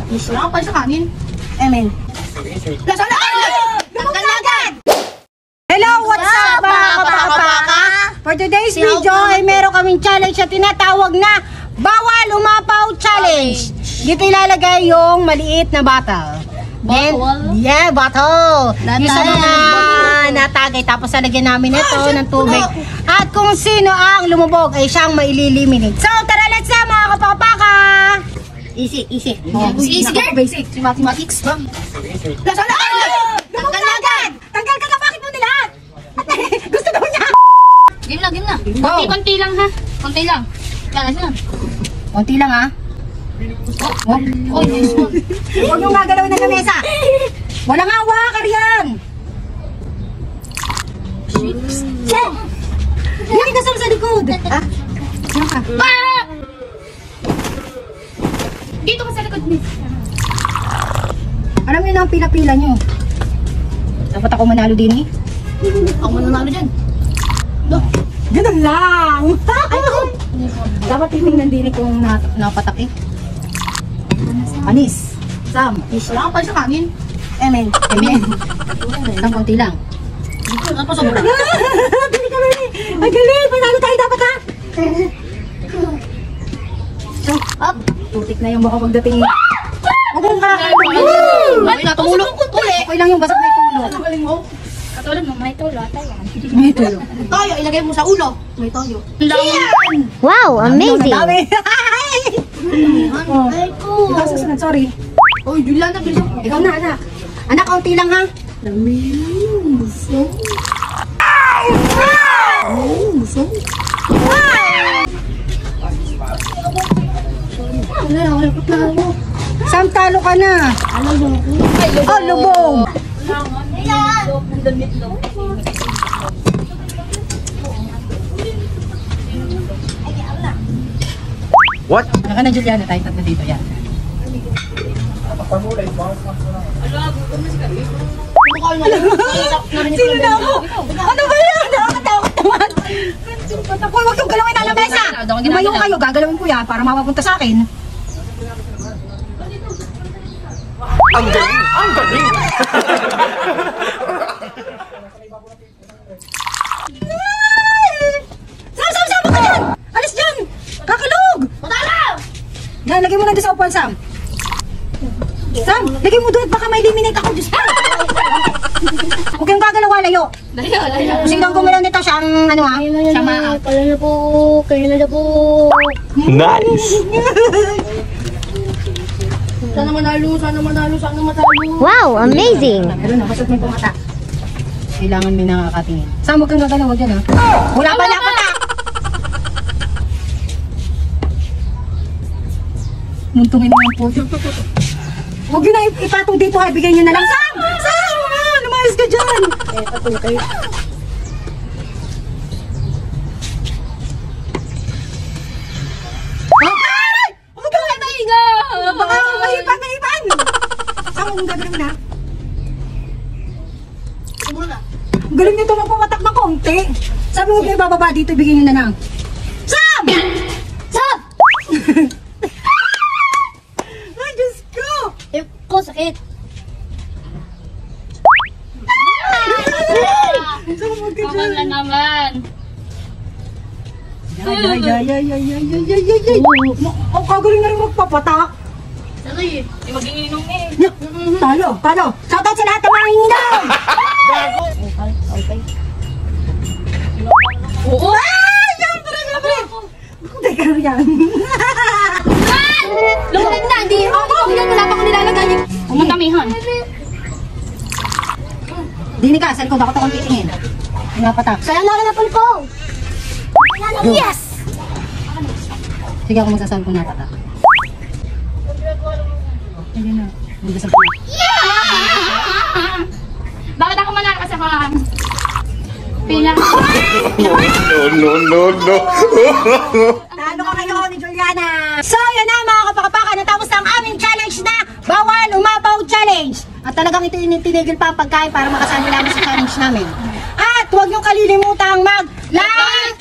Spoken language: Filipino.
Wala ka pa sa kanin. Amen. Lasa na! Lumagalagan! Hello, what's up mga kapakapaka? For today's video ay meron kaming challenge na tinatawag na Bawal Umapaw Challenge. Dito ilalagay yung maliit na bottle. Bottle? Yeah, bottle. Yung sa mga natagay. Tapos lalagyan namin ito ng tubig. At kung sino ang lumubog ay siyang maililiminate. So tara, let's na mga kapakapaka! Easy, easy. Easy, girl. Basic. Mathematics. Lasa na! Lumagalagan! Tanggal ka na, bakit mo nilahat? Gusto daw niya! Game na. Konti lang ha. Konti lang. Yan. Konti lang ha. Oh, this one. Huwag yung gagalawin na mesa. Walang awa, Karian. Hindi ka sa likod. Ha? Diyan ka. Dito ka sa likod, miss. Alam niyo na ang pila-pila niyo. Dapat ako manalo din eh. Ako mananalo dyan. Ganun lang. Dapat titingnan din kung napatak eh. Anis. Sam. Wala ka pa sa kanin. Amen. Amen. Isang konti lang. Dito na pa sobra. Bili ka bili. Ay galing. Panalo tayo dapat ha. So, up. Tutik na yung baka pagdating. Huwag ka. Ay, natulog ko uli. Okay lang yung basag na itulo. Galing mo. Katulad mo, may tulo. May itulo. Toyo, ilagay mo sa ulo. May toyo. Wow, amazing! Dami. Ay ko. Ikaw susunod, sorry. Oy, Julian na bilis. Ikaw na, anak. Anak, kaunti lang ha. Sam, talo ka na. Oh, lubog. What? Naka na Juliana, tayo tatlo dito yan. Sino na ako? Ano ba yan? Nakakatakot naman. Huwag yung galawin na lamesa. Lumayo kayo, gagalawin ko yan para mapapunta sa akin. Ang galing! Ang galing! Sam, baka dyan! Alis dyan! Kakalog! Matala! Yan, lagay mo lang doon sa upuan, Sam. Sam, lagay mo doon at baka ma-eliminate ako. Diyos pa! Huwag kayong gagalawa, layo. Layo. Kung sino ang gumalaw nito, siya ang ano ha? Siya maak. Kaya na po. Nice! Sana manalo. Wow, amazing! Pero na, basot mo yung pumata. Kailangan may nakakatingin. Sam, huwag kang gagalawa dyan ha? Wala pa na pata! Muntungin naman po. Huwag yun na ipatong dito ha, ibigay nyo na lang. Sam! Lumayas ka dyan! Ay! Huwag ka nga! Baka mahipan! Sam, huwag mong gagawin na. Ang galing nito magpapatak ng konti. Sabi mo kayo bababa dito, ibigay nyo na lang. Sam! Ay, Diyos ko! Ko sakit. Sam, huwag ka Kaman dyan. na naman. Ay. Oh, kagaling na rin magpapatak. Sorry, maging inom eh. Talo. Shoutout sa lahat ng mga ininom! Okay. Oo. Ay! Siyempre! Teka yan. Lumagad na, hindi. Wala pa ko nilalagay. Umatamihan. Dini ka, sa likod ako ito kung titingin. Pinapatak. Kaya nga na po. Yes! Sige ako magsasabi kung napatak. Sige na. Magsasabi ko. Bakit ako manalo kasi ako pila? No. Talo ka kayo ni Juliana. So, yan na mga kapakapaka. Natapos na ang aming challenge na Bawal Umapaw Challenge. At talagang ito tinigil pa ang pagkain para makasali namin sa challenge namin. At huwag niyong kalilimutang mag-like,